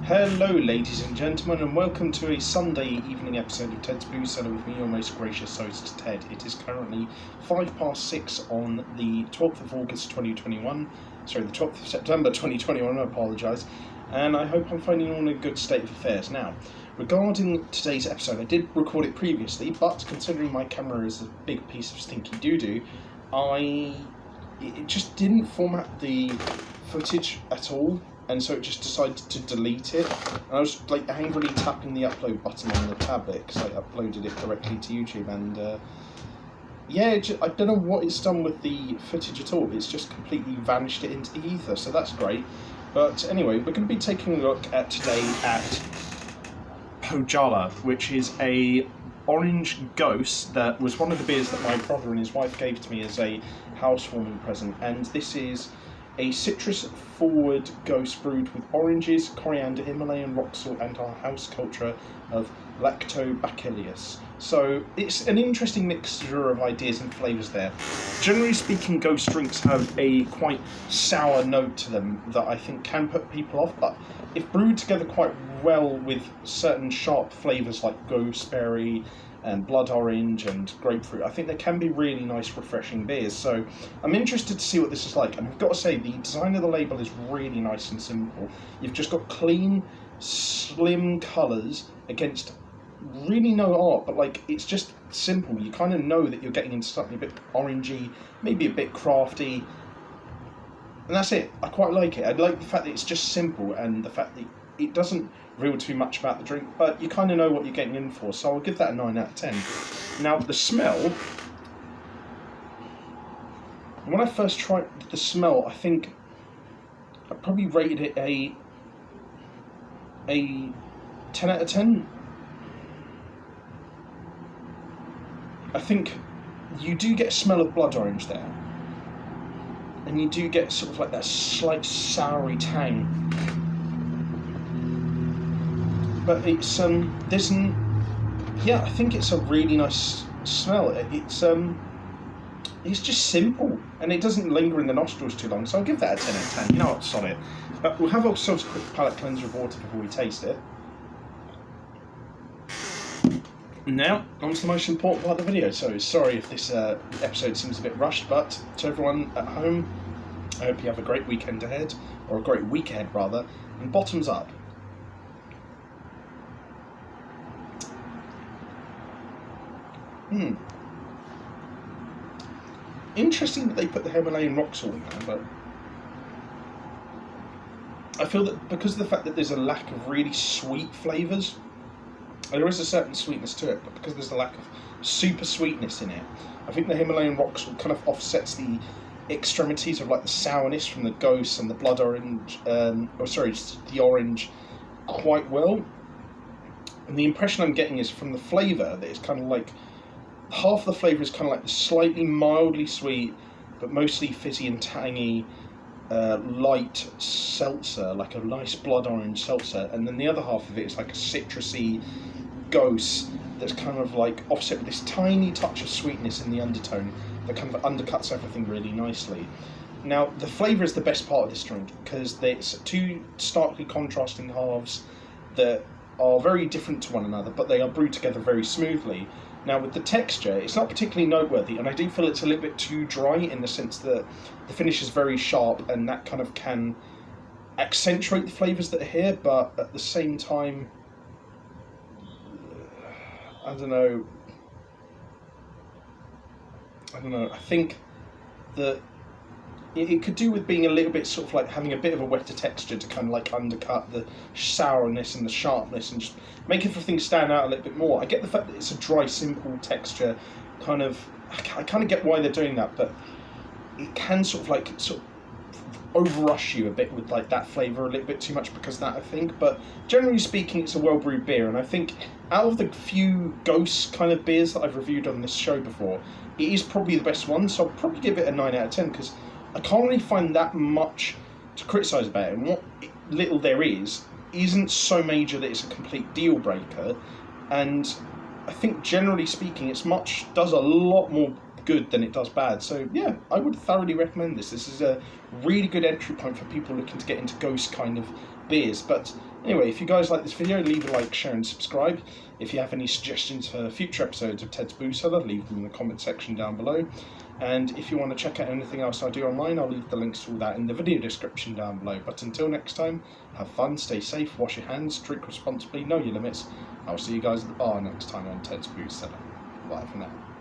Hello, ladies and gentlemen, and welcome to a Sunday evening episode of Ted's Blue Cellar with me, your most gracious host, Ted. It is currently 6:05 on the 12th of August 2021. Sorry, the 12th of September 2021, I apologise. And I hope I'm finding you all in a good state of affairs. Now, regarding today's episode, I did record it previously, but considering my camera is a big piece of stinky doo-doo, it just didn't format the footage at all. And so it just decided to delete it. And I was like angrily tapping the upload button on the tablet because I uploaded it directly to YouTube. And I don't know what it's done with the footage at all. It's just completely vanished it into the ether. So that's great. But anyway, we're going to be taking a look at today at Põhjala, which is a Orange Gose that was one of the beers that my brother and his wife gave to me as a housewarming present. And this is a citrus-forward Gose brewed with oranges, coriander, Himalayan rock salt, and our house culture of Lactobacillus. So it's an interesting mixture of ideas and flavours there. Generally speaking, Gose drinks have a quite sour note to them that I think can put people off, but if brewed together quite well with certain sharp flavours like gooseberry and blood orange and grapefruit, I think they can be really nice, refreshing beers. So I'm interested to see what this is like. And I've got to say, the design of the label is really nice and simple. You've just got clean, slim colours against really no art, but like it's just simple. You kind of know that you're getting into something a bit orangey, maybe a bit crafty, and that's it. I quite like it. I like the fact that it's just simple and the fact that it doesn't reveal too much about the drink, but you kind of know what you're getting in for, so I'll give that a 9 out of 10. Now, the smell, when I first tried the smell, I think I probably rated it a 10 out of 10. I think you do get a smell of blood orange there, and you do get sort of like that slight soury tang. But it's I think it's a really nice smell. It's just simple and it doesn't linger in the nostrils too long. So I'll give that a 10 out of 10. You know what, solid. But we'll have ourselves a quick palate cleanser of water before we taste it. Now, on to the most important part of the video. So sorry if this episode seems a bit rushed, but to everyone at home, I hope you have a great weekend ahead, or a great week ahead rather, and bottoms up. Interesting that they put the Himalayan rock salt in there, but I feel that because of the fact that there's a lack of really sweet flavours, there is a certain sweetness to it, but because there's a lack of super sweetness in it, I think the Himalayan rock salt kind of offsets the extremities of like the sourness from the Gose and the blood orange, the orange quite well. And the impression I'm getting is from the flavour that it's kind of like half the flavour is kind of like the slightly mildly sweet, but mostly fizzy and tangy, light seltzer, like a nice blood orange seltzer, and then the other half of it is like a citrusy Gose that's kind of like offset with this tiny touch of sweetness in the undertone that kind of undercuts everything really nicely. Now, the flavour is the best part of this drink because it's two starkly contrasting halves that are very different to one another, but they are brewed together very smoothly. Now, with the texture, it's not particularly noteworthy, and I do feel it's a little bit too dry in the sense that the finish is very sharp, and that kind of can accentuate the flavours that are here, but at the same time, I don't know, I think that it could do with being a little bit sort of like having a bit of a wetter texture to kind of like undercut the sourness and the sharpness and just make everything stand out a little bit more. I get the fact that it's a dry, simple texture, I kind of get why they're doing that, but it can sort of overrush you a bit with like that flavour a little bit too much because of that, I think. But generally speaking, it's a well-brewed beer, and I think out of the few Gose kind of beers that I've reviewed on this show before, it is probably the best one, so I'll probably give it a 9 out of 10 because I can't really find that much to criticise about it, and what little there is isn't so major that it's a complete deal breaker, and I think generally speaking it does a lot more good than it does bad. So yeah, I would thoroughly recommend this. This is a really good entry point for people looking to get into Gose kind of beers. But anyway, if you guys like this video, leave a like, share and subscribe. If you have any suggestions for future episodes of Ted's Booze Cellar, leave them in the comment section down below. And if you want to check out anything else I do online, I'll leave the links to all that in the video description down below. But until next time, have fun, stay safe, wash your hands, drink responsibly, know your limits. I'll see you guys at the bar next time on Ted's Booze Cellar. Bye for now.